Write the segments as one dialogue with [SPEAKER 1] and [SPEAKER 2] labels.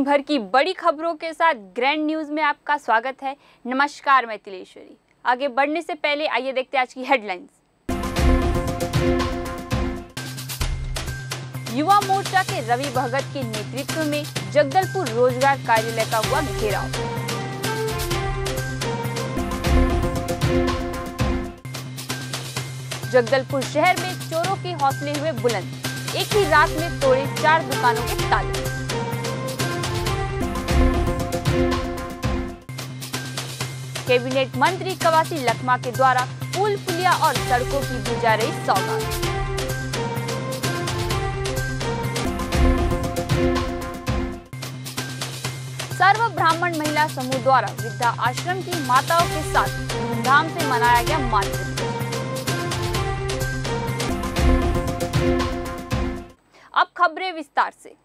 [SPEAKER 1] भर की बड़ी खबरों के साथ ग्रैंड न्यूज में आपका स्वागत है। नमस्कार, मैं तिलेश्वरी। आगे बढ़ने से पहले आइए देखते हैं आज की हेडलाइंस। युवा मोर्चा के रवि भगत के नेतृत्व में जगदलपुर रोजगार कार्यालय का हुआ घेराव। जगदलपुर शहर में चोरों के हौसले हुए बुलंद, एक ही रात में तोड़े 4 दुकानों के ताले। कैबिनेट मंत्री कवासी लखमा के द्वारा पुल पुलिया और सड़कों की दी जा रही सौगात। सर्व ब्राह्मण महिला समूह द्वारा वृद्धा आश्रम की माताओं के साथ धूमधाम से मनाया गया मातृत्व। अब खबरें विस्तार से।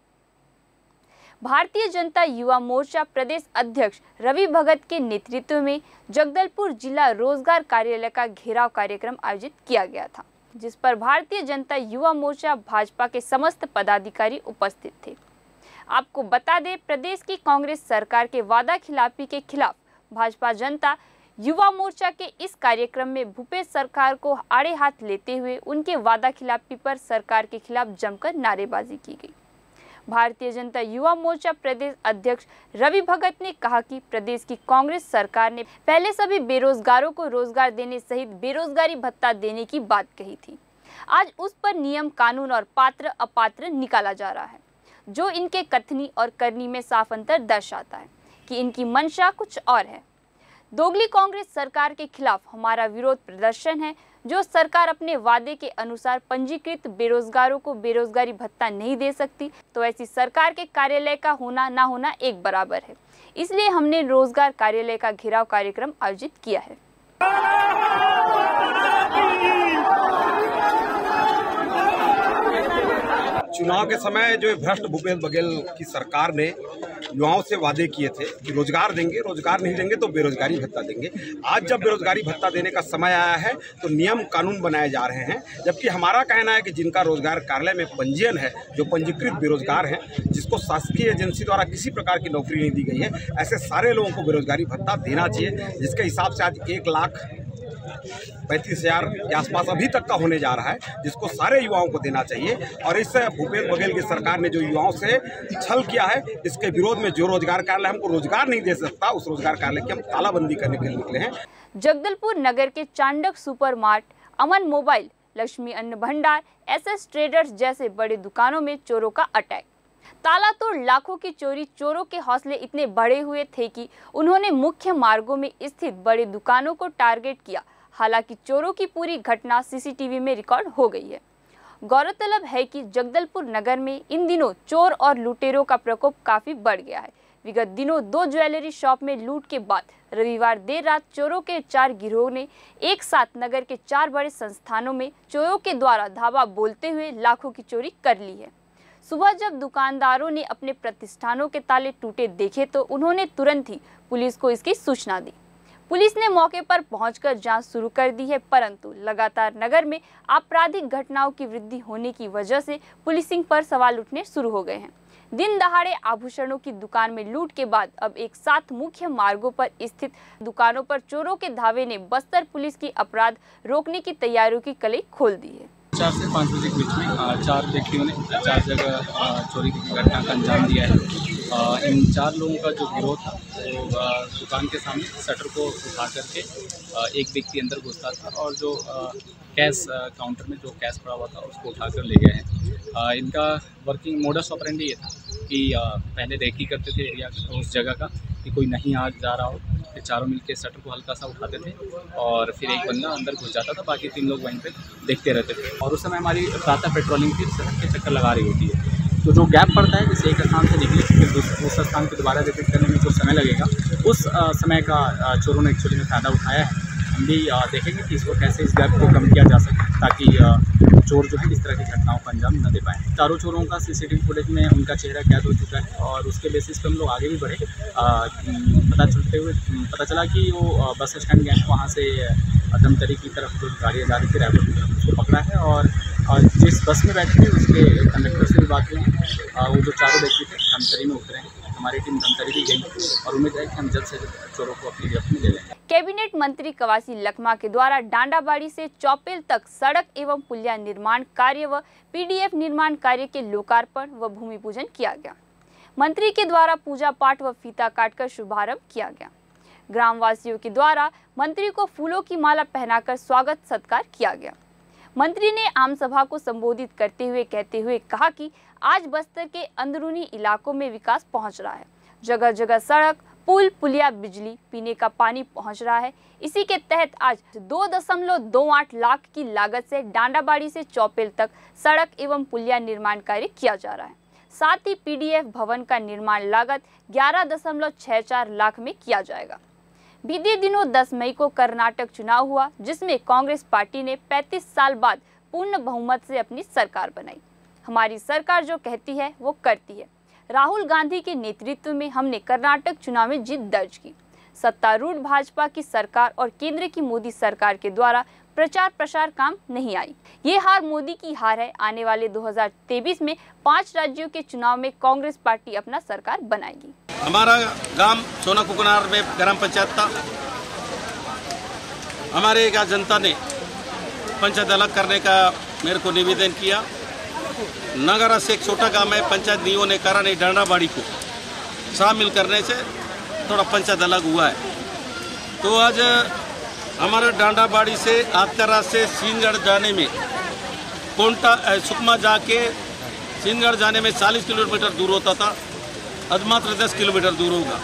[SPEAKER 1] भारतीय जनता युवा मोर्चा प्रदेश अध्यक्ष रवि भगत के नेतृत्व में जगदलपुर जिला रोजगार कार्यालय का घेराव कार्यक्रम आयोजित किया गया था, जिस पर भारतीय जनता युवा मोर्चा भाजपा के समस्त पदाधिकारी उपस्थित थे। आपको बता दें, प्रदेश की कांग्रेस सरकार के वादा खिलाफी के खिलाफ भाजपा जनता युवा मोर्चा के इस कार्यक्रम में भूपेश सरकार को आड़े हाथ लेते हुए उनके वादा खिलाफी पर सरकार के खिलाफ जमकर नारेबाजी की गई। भारतीय जनता युवा मोर्चा प्रदेश अध्यक्ष रवि भगत ने कहा कि प्रदेश की कांग्रेस सरकार ने पहले सभी बेरोजगारों को रोजगार देने सहित बेरोजगारी भत्ता देने की बात कही थी। आज उस पर नियम, कानून और पात्र अपात्र निकाला जा रहा है, जो इनके कथनी और करनी में साफ अंतर दर्शाता है कि इनकी मंशा कुछ और है। दोगली कांग्रेस सरकार के खिलाफ हमारा विरोध प्रदर्शन है। जो सरकार अपने वादे के अनुसार पंजीकृत बेरोजगारों को बेरोजगारी भत्ता नहीं दे सकती, तो ऐसी सरकार के कार्यालय का होना ना होना एक बराबर है। इसलिए हमने रोजगार कार्यालय का घेराव कार्यक्रम आयोजित किया है।
[SPEAKER 2] चुनाव के समय जो भ्रष्ट भूपेश बघेल की सरकार ने युवाओं से वादे किए थे कि रोजगार देंगे, रोजगार नहीं देंगे तो बेरोजगारी भत्ता देंगे। आज जब बेरोजगारी भत्ता देने का समय आया है तो नियम कानून बनाए जा रहे हैं, जबकि हमारा कहना है कि जिनका रोजगार कार्यालय में पंजीयन है, जो पंजीकृत बेरोजगार हैं, जिसको शासकीय एजेंसी द्वारा किसी प्रकार की नौकरी नहीं दी गई है, ऐसे सारे लोगों को बेरोजगारी भत्ता देना चाहिए, जिसके हिसाब से आज 1,35,000 के आसपास अभी तक का होने जा रहा है, जिसको सारे युवाओं को देना चाहिए। और इस भूपेश बघेल की सरकार ने जो युवाओं से छल किया है, इसके विरोध में जो रोजगार कार्यालय हमको रोजगार नहीं दे सकता, उस रोजगार कार्यालय की हम तालाबंदी करने के लिए निकले हैं।
[SPEAKER 1] जगदलपुर नगर के चांडक सुपर मार्ट, अमन मोबाइल, लक्ष्मी अन्न भंडार, SS ट्रेडर्स जैसे बड़े दुकानों में चोरों का अटैक। ताला तोड़ लाखों की चोरी। चोरों के हौसले इतने बढ़े हुए थे कि उन्होंने मुख्य मार्गों में स्थित बड़े दुकानों को टारगेट किया। हालांकि चोरों की पूरी घटना CCTV में रिकॉर्ड हो गई है। गौरतलब है कि जगदलपुर नगर में इन दिनों चोर और लुटेरों का प्रकोप काफी बढ़ गया है। विगत दिनों 2 ज्वेलरी शॉप में लूट के बाद रविवार देर रात चोरों के 4 गिरोह ने एक साथ नगर के 4 बड़े संस्थानों में चोरों के द्वारा धावा बोलते हुए लाखों की चोरी कर ली है। सुबह जब दुकानदारों ने अपने प्रतिष्ठानों के ताले टूटे देखे तो उन्होंने तुरंत ही पुलिस को इसकी सूचना दी। पुलिस ने मौके पर पहुंचकर जांच शुरू कर दी है, परंतु लगातार नगर में आपराधिक घटनाओं की वृद्धि होने की वजह से पुलिसिंग पर सवाल उठने शुरू हो गए हैं। दिन दहाड़े आभूषणों की दुकान में लूट के बाद अब एक साथ मुख्य मार्गों पर स्थित दुकानों पर चोरों के धावे ने बस्तर पुलिस की अपराध रोकने की तैयारियों की कलई खोल दी है।
[SPEAKER 3] 4 से 5 बजे के बीच में 4 व्यक्तियों ने 4 जगह चोरी की घटना का अंजाम दिया है। इन 4 लोगों का जो गिरोह था वो दुकान के सामने शटर को उठा करके एक व्यक्ति अंदर घुसता था और जो कैश काउंटर में जो कैश पड़ा हुआ था उसको उठाकर ले गए हैं। इनका वर्किंग मोडस ऑपरेंडी ये था कि पहले रेकी करते थे एरिया उस जगह का कि कोई नहीं आ जा रहा हो, फिर चारों मिलकर शटर को हल्का सा उठाते थे और फिर एक बंदा अंदर घुस जाता था, बाकी 3 लोग वहीं पे देखते रहते थे। और उस समय हमारी प्रातः पेट्रोलिंग की सड़क के चक्कर लगा रही होती है, तो जो गैप पड़ता है जैसे एक स्थान से निकले फिर दूसरा स्थान पर दोबारा रिपीट करने में कुछ समय लगेगा, उस समय का चोरों ने एक्चुअली में फ़ायदा उठाया है। हम भी देखेंगे कि इसको कैसे इस गैप को कम किया जा सके ताकि चोर जो है इस तरह की घटनाओं का अंजाम न दे पाए। चारों चोरों का CCTV फुटेज में उनका चेहरा कैद हो चुका है और उसके बेसिस पे हम लोग आगे भी बढ़े। पता चला कि वो बस स्टैंड गए हैं, वहाँ से धमतरी की तरफ जो गाड़ियाँ जा रही थी रायपुर की तरफ, उसको पकड़ा है और जिस बस में बैठे थे उसके कंडक्टर से भी बात हुई है। वो जो चारों व्यक्ति थे धमतरी में उतरे हैं हमारी टीम धमतरी भी गई और उम्मीद है कि हम जल्द से जल्द चोरों को अपनी गिरफ्त में ले लेंगे।
[SPEAKER 1] कैबिनेट मंत्री कवासी लखमा के द्वारा डांडाबाड़ी से चौपेल तक सड़क एवं पुलिया निर्माण कार्य व पीडीएफ निर्माण कार्य के लोकार्पण व भूमि पूजन किया गया। मंत्री के द्वारा पूजा पाठ व फीता काटकर शुभारंभ किया गया। ग्रामवासियों के द्वारा मंत्री को फूलों की माला पहनाकर स्वागत सत्कार किया गया। मंत्री ने आम सभा को संबोधित करते हुए कहते हुए कहा कि आज बस्तर के अंदरूनी इलाकों में विकास पहुंच रहा है। जगह जगह सड़क, पुल, पुलिया, बिजली, पीने का पानी पहुंच रहा है। इसी के तहत आज 2.28 लाख की लागत से डांडाबाड़ी से चौपेल तक सड़क एवं पुलिया निर्माण कार्य किया जा रहा है। साथ ही पीडीएफ भवन का निर्माण लागत 11.64 लाख में किया जाएगा। बीते दिनों 10 मई को कर्नाटक चुनाव हुआ, जिसमें कांग्रेस पार्टी ने 35 साल बाद पूर्ण बहुमत से अपनी सरकार बनाई। हमारी सरकार जो कहती है वो करती है। राहुल गांधी के नेतृत्व में हमने कर्नाटक चुनाव में जीत दर्ज की। सत्तारूढ़ भाजपा की सरकार और केंद्र की मोदी सरकार के द्वारा प्रचार प्रसार काम नहीं आई। ये हार मोदी की हार है। आने वाले 2023 में 5 राज्यों के चुनाव में कांग्रेस पार्टी अपना सरकार बनाएगी।
[SPEAKER 4] हमारा गांव सोना कुकनार में ग्राम पंचायत था। हमारे यहाँ जनता ने पंचायत अलग करने का मेरे को निवेदन किया। नगरा से एक छोटा गांव है, पंचायत नियो ने करा नहीं, डांडाबाड़ी को शामिल करने से थोड़ा पंचायत अलग हुआ है। तो आज हमारे डांडाबाड़ी से आत्यारा से सीनगढ़ जाने में कोंटा सुकमा जाके सीनगढ़ जाने में 40 किलोमीटर दूर होता था, अब मात्र 10 किलोमीटर दूर होगा।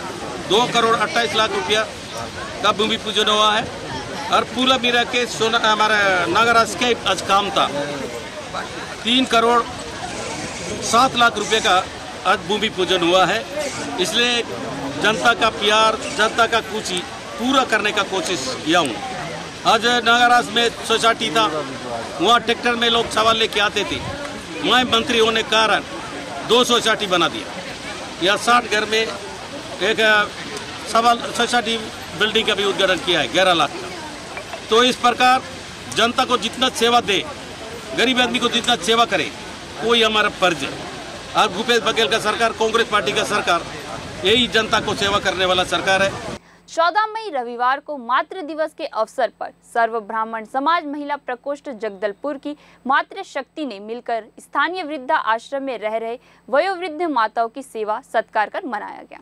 [SPEAKER 4] 2,28,00,000 रुपया का भूमि पूजन हुआ है और पूरा मिला के सोना हमारा नगरा के आज काम था। 3,07,00,000 रुपये का आज भूमि पूजन हुआ है। इसलिए जनता का प्यार, जनता का कुछ पूरा करने का कोशिश किया हूँ। आज नगरास में सोसाइटी था, वहाँ ट्रैक्टर में लोग सवाल लेके आते थे। मैं मंत्री होने के कारण 2 सोसाइटी बना दिया। या 60 घर में एक सवाल सोसाइटी बिल्डिंग का भी उद्घाटन किया है 11 लाख का। तो इस प्रकार जनता को जितना सेवा दे, गरीब आदमी को जितना सेवा करे, कोई हमारा फर्ज है। और भूपेश बघेल का सरकार, कांग्रेस पार्टी का सरकार, यही जनता को सेवा करने वाला सरकार है।
[SPEAKER 1] 14 मई रविवार को मातृ दिवस के अवसर पर सर्व ब्राह्मण समाज महिला प्रकोष्ठ जगदलपुर की मातृ शक्ति ने मिलकर स्थानीय वृद्धा आश्रम में रह रहे वयोवृद्ध माताओं की सेवा सत्कार कर मनाया गया।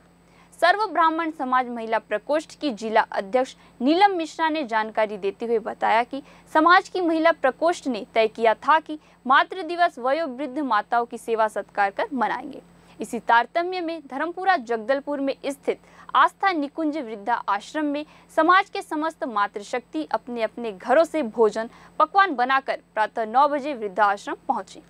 [SPEAKER 1] सर्व ब्राह्मण समाज महिला प्रकोष्ठ की जिला अध्यक्ष नीलम मिश्रा ने जानकारी देते हुए बताया कि समाज की महिला प्रकोष्ठ ने तय किया था कि मातृ दिवस वयोवृद्ध माताओं की सेवा सत्कार कर मनाएंगे। इसी तारतम्य में धर्मपुरा जगदलपुर में स्थित आस्था निकुंज वृद्धा आश्रम में समाज के समस्त मातृशक्ति अपने अपने घरों से भोजन पकवान बनाकर प्रातः 9 बजे वृद्धा आश्रम पहुंची।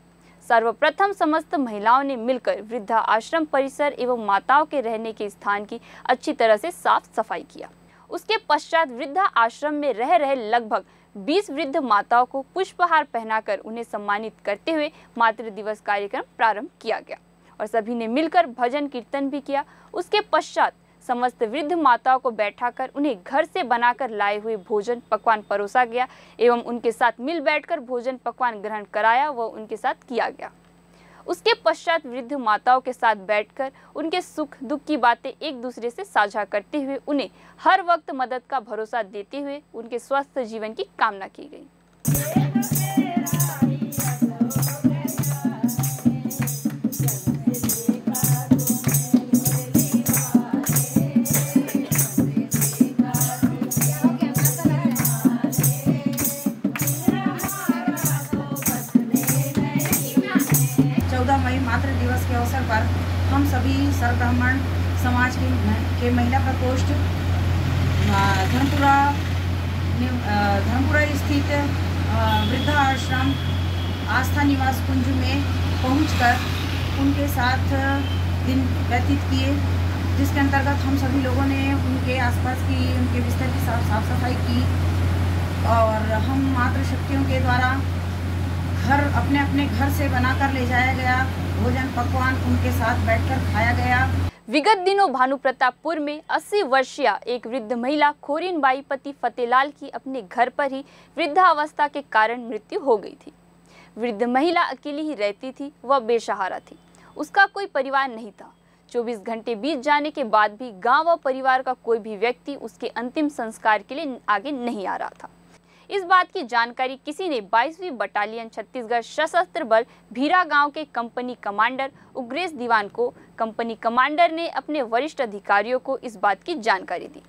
[SPEAKER 1] सर्वप्रथम समस्त महिलाओं ने मिलकर वृद्धा आश्रम परिसर एवं माताओं के रहने के स्थान की अच्छी तरह से साफ सफाई किया। उसके पश्चात वृद्धा आश्रम में रह रहे लगभग 20 वृद्ध माताओं को पुष्पहार पहनाकर उन्हें सम्मानित करते हुए मातृ दिवस कार्यक्रम प्रारंभ किया गया और सभी ने मिलकर भजन कीर्तन भी किया। उसके पश्चात समस्त वृद्ध माताओं को बैठाकर उन्हें घर से बनाकर लाए हुए भोजन पकवान परोसा गया एवं उनके साथ मिल बैठकर भोजन पकवान ग्रहण कराया व उनके साथ किया गया। उसके पश्चात वृद्ध माताओं के साथ बैठकर उनके सुख दुख की बातें एक दूसरे से साझा करते हुए उन्हें हर वक्त मदद का भरोसा देते हुए उनके स्वस्थ जीवन की कामना की गई।
[SPEAKER 5] 14 मई मातृ दिवस के अवसर पर हम सभी सर्व ब्राह्मण समाज के महिला प्रकोष्ठ धर्मपुरा स्थित वृद्धा आश्रम आस्था निवास कुंज में पहुंचकर उनके साथ दिन व्यतीत किए, जिसके अंतर्गत हम सभी लोगों ने उनके आसपास की उनके बिस्तर की साफ सफाई की और हम मातृशक्तियों के द्वारा घर अपने अपने घर से बनाकर ले जाया गया भोजन पकवान उनके साथ बैठकर खाया गया।
[SPEAKER 1] विगत दिनों भानु प्रतापपुर में 80 वर्षीय एक वृद्ध महिला खोरीन बाई पति फतेलाल की अपने घर पर ही वृद्धावस्था के कारण मृत्यु हो गई थी। वृद्ध महिला अकेली ही रहती थी, वह बेसहारा थी, उसका कोई परिवार नहीं था। 24 घंटे बीत जाने के बाद भी गांव व परिवार का कोई भी व्यक्ति उसके अंतिम संस्कार के लिए आगे नहीं आ रहा था। इस बात की जानकारी किसी ने 22वीं बटालियन छत्तीसगढ़ सशस्त्र बल भीरा गांव के कंपनी कमांडर उग्रेश दीवान को कंपनी कमांडर ने अपने वरिष्ठ अधिकारियों को इस बात की जानकारी दी।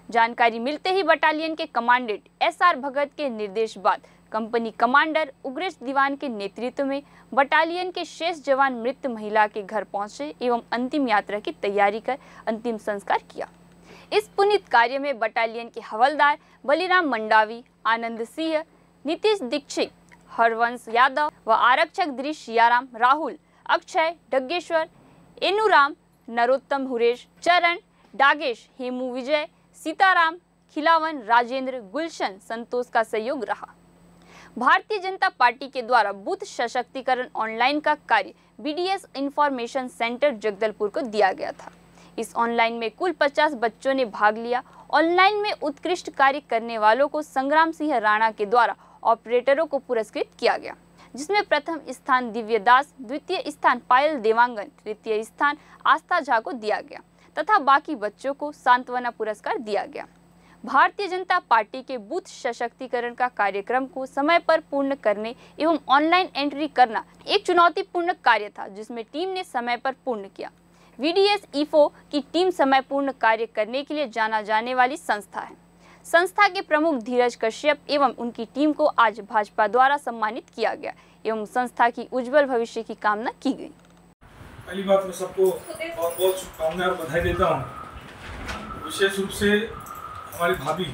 [SPEAKER 1] जानकारी मिलते ही बटालियन के कमांडेंट SR भगत के निर्देश बाद कंपनी कमांडर उग्रेश दीवान के नेतृत्व में बटालियन के शेष जवान मृत महिला के घर पहुंचे एवं अंतिम यात्रा की तैयारी कर अंतिम संस्कार किया। इस पुनीत कार्य में बटालियन के हवलदार बलिराम मंडावी, आनंद सिंह, नीतीश दीक्षित, हरवंश यादव व आरक्षक दृश सियाराम, राहुल, अक्षय, डग्गेश्वर, एनुराम, नरोत्तम, हुरेश, चरण, डागेश, हेमू, विजय, सीताराम, खिलावन, राजेंद्र, गुलशन, संतोष का सहयोग रहा। भारतीय जनता पार्टी के द्वारा बूथ सशक्तिकरण ऑनलाइन का कार्य BDS इंफॉर्मेशन सेंटर जगदलपुर को दिया गया था। इस ऑनलाइन में कुल 50 बच्चों ने भाग लिया। ऑनलाइन में उत्कृष्ट कार्य करने वालों को संग्राम सिंह राणा के द्वारा ऑपरेटरों को पुरस्कृत किया गया, जिसमें प्रथम स्थान दिव्य दास, द्वितीय स्थान पायल देवांगन, तृतीय स्थान आस्था झा को दिया गया तथा बाकी बच्चों को सांत्वना पुरस्कार दिया गया। भारतीय जनता पार्टी के बूथ सशक्तिकरण का कार्यक्रम को समय पर पूर्ण करने एवं ऑनलाइन एंट्री करना एक चुनौतीपूर्ण कार्य था, जिसमें टीम ने समय पर पूर्ण किया। VDS EFO की टीम समय पूर्ण कार्य करने के लिए जाना जाने वाली संस्था है। संस्था के प्रमुख धीरज कश्यप एवं उनकी टीम को आज भाजपा द्वारा सम्मानित किया गया एवं संस्था की उज्जवल भविष्य की कामना की गई।
[SPEAKER 6] पहली बात मैं सबको बहुत बहुत शुभकामनाएं और बधाई देता हूँ, विशेष रूप से हमारी भाभी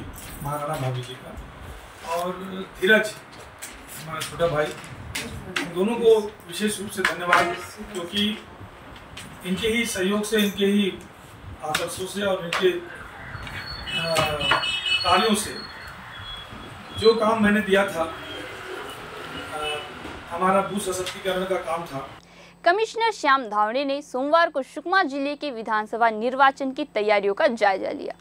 [SPEAKER 6] महाराणा भाभी जी का और धीरज हमारा छोटा भाई, दोनों को विशेष रूप से धन्यवाद, क्योंकि इनके ही सहयोग से, इनके ही आदर्शों से और इनके कार्यों से जो काम मैंने दिया था, हमारा बूथ सशक्तिकरण का काम था।
[SPEAKER 1] कमिश्नर श्याम धावड़े ने सोमवार को सुकमा जिले के विधानसभा निर्वाचन की तैयारियों का जायजा लिया।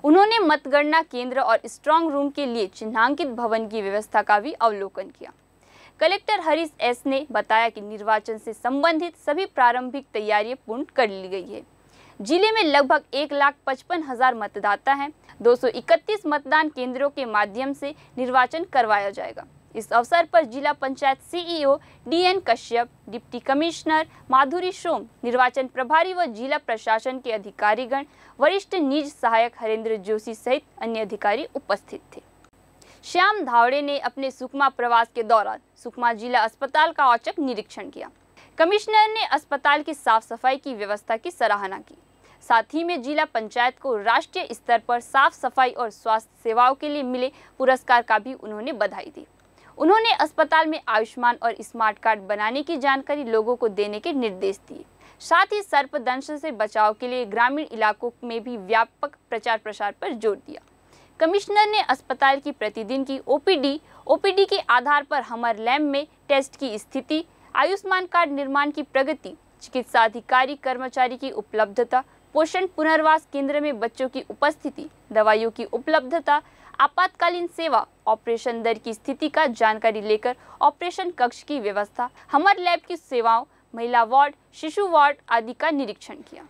[SPEAKER 1] उन्होंने मतगणना केंद्र और स्ट्रांग रूम के लिए चिन्हांकित भवन की व्यवस्था का भी अवलोकन किया। कलेक्टर हरीश S ने बताया कि निर्वाचन से संबंधित सभी प्रारंभिक तैयारियां पूर्ण कर ली गई है। जिले में लगभग 1,55,000 मतदाता हैं। 231 मतदान केंद्रों के माध्यम से निर्वाचन करवाया जाएगा। इस अवसर पर जिला panchayat CEO DN Kashyap, deputy commissioner Madhuri Som, निर्वाचन प्रभारी व जिला प्रशासन के अधिकारीगण, वरिष्ठ निज सहायक हरेंद्र जोशी सहित अन्य अधिकारी उपस्थित थे। श्याम धावड़े ने अपने सुकमा प्रवास के दौरान सुकमा जिला अस्पताल का औचक निरीक्षण किया। कमिश्नर ने अस्पताल की साफ सफाई की व्यवस्था की सराहना की। साथ ही में जिला पंचायत को राष्ट्रीय स्तर पर साफ सफाई और स्वास्थ्य सेवाओं के लिए मिले पुरस्कार का भी उन्होंने बधाई दी। उन्होंने अस्पताल में आयुष्मान और स्मार्ट कार्ड बनाने की जानकारी लोगों को देने के निर्देश दिए। साथ ही सर्पदंश से बचाव के लिए ग्रामीण इलाकों में भी व्यापक प्रचार प्रसार पर जोर दिया। कमिश्नर ने अस्पताल की प्रतिदिन की OPD के आधार पर हमर लैब में टेस्ट की स्थिति, आयुष्मान कार्ड निर्माण की प्रगति, चिकित्सा अधिकारी कर्मचारी की उपलब्धता, पोषण पुनर्वास केंद्र में बच्चों की उपस्थिति, दवाइयों की उपलब्धता, आपातकालीन सेवा, ऑपरेशन दर की स्थिति का जानकारी लेकर ऑपरेशन कक्ष की व्यवस्था, हमर लैब की सेवाओं, महिला वार्ड, शिशु वार्ड आदि का निरीक्षण किया।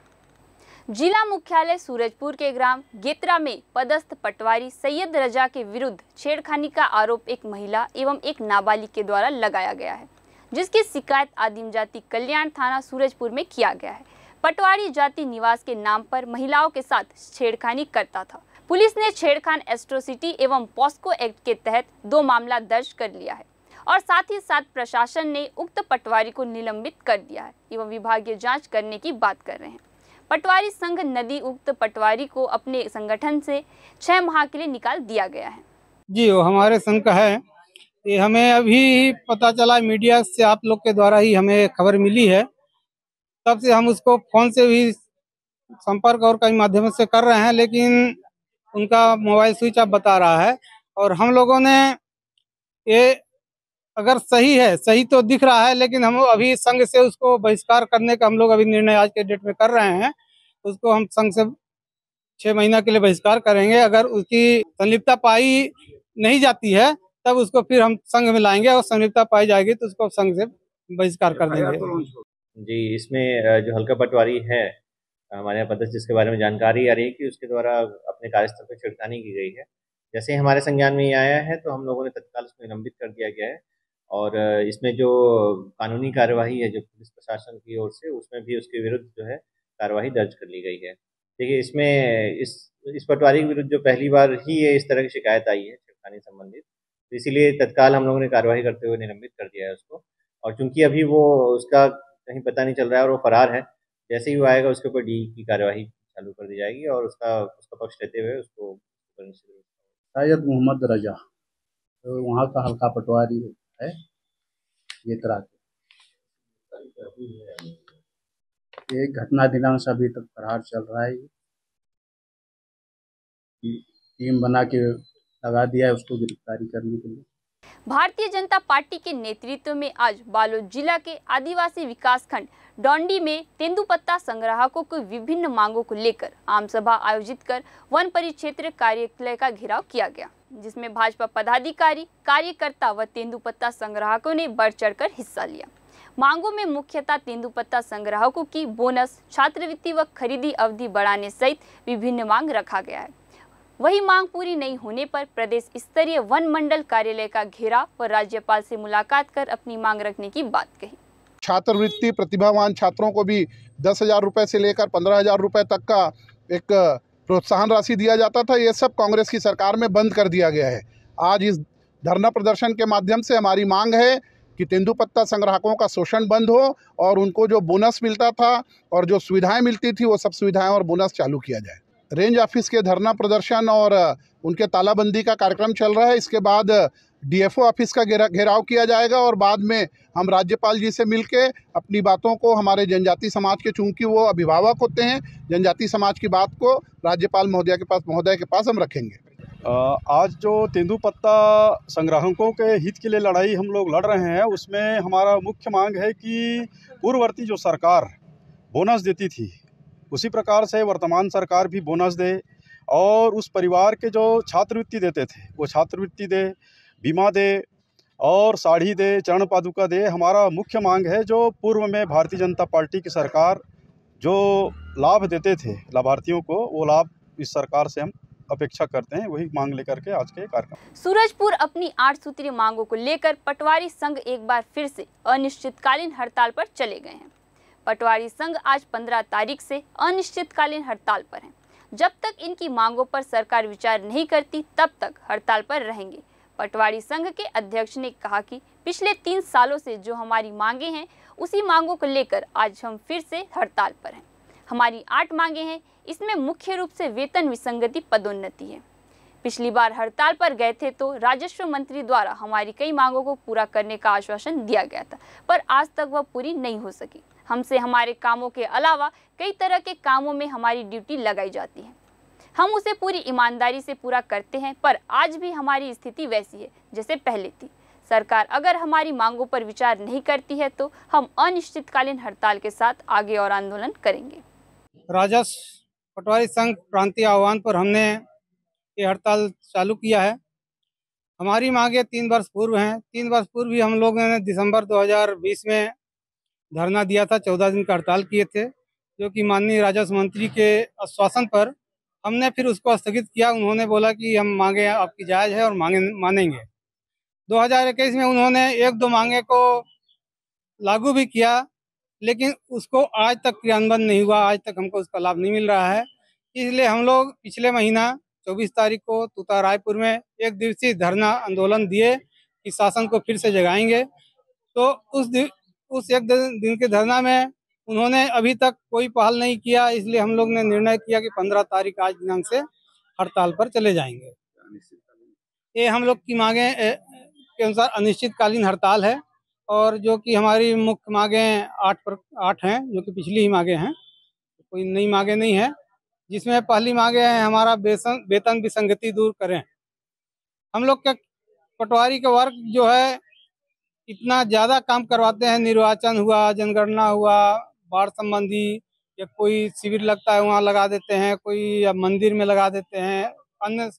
[SPEAKER 1] जिला मुख्यालय सूरजपुर के ग्राम गेत्रा में पदस्थ पटवारी सैयद रजा के विरुद्ध छेड़खानी का आरोप एक महिला एवं एक नाबालिग के द्वारा लगाया गया है, जिसकी शिकायत आदिम जाति कल्याण थाना सूरजपुर में किया गया है। पटवारी जाति निवास के नाम पर महिलाओं के साथ छेड़खानी करता था। पुलिस ने छेड़खान एट्रोसिटी एवं पॉस्को एक्ट के तहत 2 मामला दर्ज कर लिया है और साथ ही साथ प्रशासन ने उक्त पटवारी को निलंबित कर दिया है एवं विभागीय जांच करने की बात कर रहे हैं। पटवारी संघ नदी उक्त पटवारी को अपने संगठन से 6 माह के लिए निकाल दिया गया है।
[SPEAKER 7] जी वो हमारे संघ का है। ये हमें अभी पता चला, मीडिया से आप लोग के द्वारा ही हमें खबर मिली है, तब से हम उसको फोन से भी संपर्क और कई माध्यमों से कर रहे हैं, लेकिन उनका मोबाइल स्विच ऑफ बता रहा है। और हम लोगों ने ये अगर सही है, सही तो दिख रहा है, लेकिन हम अभी संघ से उसको बहिष्कार करने का हम लोग अभी निर्णय आज के डेट में कर रहे हैं। उसको हम संघ से 6 महीना के लिए बहिष्कार करेंगे। अगर उसकी संलिप्तता पाई नहीं जाती है तब उसको फिर हम संघ में लाएंगे और संलिप्तता पाई जाएगी तो उसको संघ से बहिष्कार कर देंगे।
[SPEAKER 8] जी, इसमें जो हल्का पटवारी है हमारे यहाँ पदस्थ जिसके बारे में जानकारी आ रही है कि उसके द्वारा अपने कार्यस्थल पर छिड़खानी की गई है। जैसे ही हमारे संज्ञान में ये आया है तो हम लोगों ने तत्काल उसको निलंबित कर दिया गया है और इसमें जो कानूनी कार्यवाही है जो पुलिस प्रशासन की ओर से, उसमें भी उसके विरुद्ध जो है कार्यवाही दर्ज कर ली गई है। देखिए, इसमें इस पटवारी के विरुद्ध जो पहली बार ही ये इस तरह की शिकायत आई है छिड़खानी संबंधित, तो इसीलिए तत्काल हम लोगों ने कार्यवाही करते हुए निलंबित कर दिया है उसको। और चूंकि अभी वो उसका कहीं पता नहीं चल रहा है और वो फरार है, जैसे ही वो आएगा उसके ऊपर डी की कार्यवाही चालू कर दी जाएगी और उसका पक्ष लेते हुए उसको
[SPEAKER 9] सैयद मोहम्मद रजा, तो वहाँ का हल्का पटवारी है ये तरह के। एक घटना दिनांक से अभी तक फरार चल रहा है। टीम बना के लगा दिया है उसको गिरफ्तारी करने के लिए।
[SPEAKER 1] भारतीय जनता पार्टी के नेतृत्व में आज बालोद जिला के आदिवासी विकास खंड डोंडी में तेंदुपत्ता संग्राहकों की विभिन्न मांगों को लेकर आम सभा आयोजित कर वन परिक्षेत्र कार्यालय का घेराव किया गया, जिसमें भाजपा पदाधिकारी, कार्यकर्ता व तेंदुपत्ता संग्राहकों ने बढ़ चढ़कर हिस्सा लिया। मांगों में मुख्यतः तेंदुपत्ता संग्राहकों की बोनस, छात्रवृत्ति व खरीदी अवधि बढ़ाने सहित विभिन्न मांग रखा गया है। वही मांग पूरी नहीं होने पर प्रदेश स्तरीय वन मंडल कार्यालय का घेराव व राज्यपाल से मुलाकात कर अपनी मांग रखने की बात कही।
[SPEAKER 10] छात्रवृत्ति प्रतिभावान छात्रों को भी 10,000 रुपये से लेकर 15,000 रुपये तक का एक प्रोत्साहन राशि दिया जाता था। ये सब कांग्रेस की सरकार में बंद कर दिया गया है। आज इस धरना प्रदर्शन के माध्यम से हमारी मांग है कि तेंदुपत्ता संग्राहकों का शोषण बंद हो और उनको जो बोनस मिलता था और जो सुविधाएं मिलती थी वो सब सुविधाएं और बोनस चालू किया जाए। रेंज ऑफिस के धरना प्रदर्शन और उनके तालाबंदी का कार्यक्रम चल रहा है। इसके बाद डीएफओ ऑफिस का घेराव किया जाएगा और बाद में हम राज्यपाल जी से मिलके अपनी बातों को, हमारे जनजाति समाज के, चूंकि वो अभिभावक होते हैं, जनजाति समाज की बात को राज्यपाल महोदय के पास हम रखेंगे।
[SPEAKER 11] आज जो तेंदुपत्ता संग्राहकों के हित के लिए लड़ाई हम लोग लड़ रहे हैं, उसमें हमारा मुख्य मांग है कि पूर्ववर्ती जो सरकार बोनस देती थी उसी प्रकार से वर्तमान सरकार भी बोनस दे और उस परिवार के जो छात्रवृत्ति देते थे वो छात्रवृत्ति दे, बीमा दे और साड़ी दे, चरण पादुका दे। हमारा मुख्य मांग है जो पूर्व में भारतीय जनता पार्टी की सरकार जो लाभ देते थे लाभार्थियों को, वो लाभ इस सरकार से हम अपेक्षा करते हैं। वही मांग लेकर के आज के कार्यक्रम।
[SPEAKER 1] सूरजपुर अपनी 8 सूत्रीय मांगों को लेकर पटवारी संघ एक बार फिर से अनिश्चितकालीन हड़ताल पर चले गए हैं। पटवारी संघ आज 15 तारीख से अनिश्चितकालीन हड़ताल पर है। जब तक इनकी मांगों पर सरकार विचार नहीं करती तब तक हड़ताल पर रहेंगे। पटवारी संघ के अध्यक्ष ने कहा कि पिछले 3 सालों से जो हमारी मांगे हैं उसी मांगों को लेकर आज हम फिर से हड़ताल पर हैं। हमारी 8 मांगे हैं, इसमें मुख्य रूप से वेतन विसंगति, पदोन्नति है। पिछली बार हड़ताल पर गए थे तो राजस्व मंत्री द्वारा हमारी कई मांगों को पूरा करने का आश्वासन दिया गया था, पर आज तक वह पूरी नहीं हो सकी। हमसे हमारे कामों के अलावा कई तरह के कामों में हमारी ड्यूटी लगाई जाती है, हम उसे पूरी ईमानदारी से पूरा करते हैं, पर आज भी हमारी स्थिति वैसी है जैसे पहले थी। सरकार अगर हमारी मांगों पर विचार नहीं करती है तो हम अनिश्चितकालीन हड़ताल के साथ आगे और आंदोलन करेंगे।
[SPEAKER 7] राजस्व पटवारी संघ प्रांतीय आह्वान पर हमने ये हड़ताल चालू किया है। हमारी मांगे 3 वर्ष पूर्व हैं। 3 वर्ष पूर्व भी हम लोगों ने दिसंबर 2020 में धरना दिया था, 14 दिन का हड़ताल किए थे, जो कि माननीय राजस्व मंत्री के आश्वासन पर हमने फिर उसको स्थगित किया। उन्होंने बोला कि हम मांगे आपकी जायज़ है और मांगे मानेंगे। 2021 में उन्होंने 1-2 मांगे को लागू भी किया, लेकिन उसको आज तक क्रियान्वयन नहीं हुआ। आज तक हमको उसका लाभ नहीं मिल रहा है। इसलिए हम लोग पिछले महीना 24 तारीख को तुता रायपुर में 1 दिवसीय धरना आंदोलन दिए कि शासन को फिर से जगाएंगे। तो उस 1 दिन के धरना में उन्होंने अभी तक कोई पहल नहीं किया। इसलिए हम लोग ने निर्णय किया कि 15 तारीख आज दिनांक से हड़ताल पर चले जाएंगे। ये हम लोग की मांगे के अनुसार अनिश्चितकालीन हड़ताल है और जो कि हमारी मुख्य मांगे 8 हैं, जो कि पिछली ही मांगे हैं, कोई नई मांगे नहीं है। जिसमें पहली मांगे है हमारा वेतन विसंगति दूर करें। हम लोग के पटवारी का वर्ग जो है इतना ज़्यादा काम करवाते हैं, निर्वाचन हुआ, जनगणना हुआ, बाढ़ संबंधी या कोई शिविर लगता है वहाँ लगा देते हैं, कोई मंदिर में लगा देते हैं, अन्य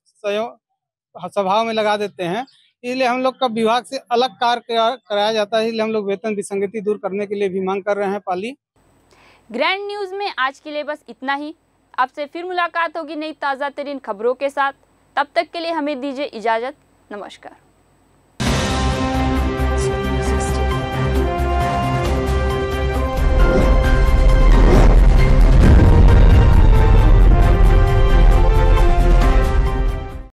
[SPEAKER 7] सभाओं में लगा देते हैं। इसलिए हम लोग का विभाग से अलग कार्य कराया जाता है। इसलिए हम लोग वेतन विसंगति दूर करने के लिए भी मांग कर रहे हैं। पाली
[SPEAKER 1] ग्रैंड न्यूज़ में आज के लिए बस इतना ही। आपसे फिर मुलाकात होगी नई ताज़ा तरीन खबरों के साथ। तब तक के लिए हमें दीजिए इजाज़त। नमस्कार।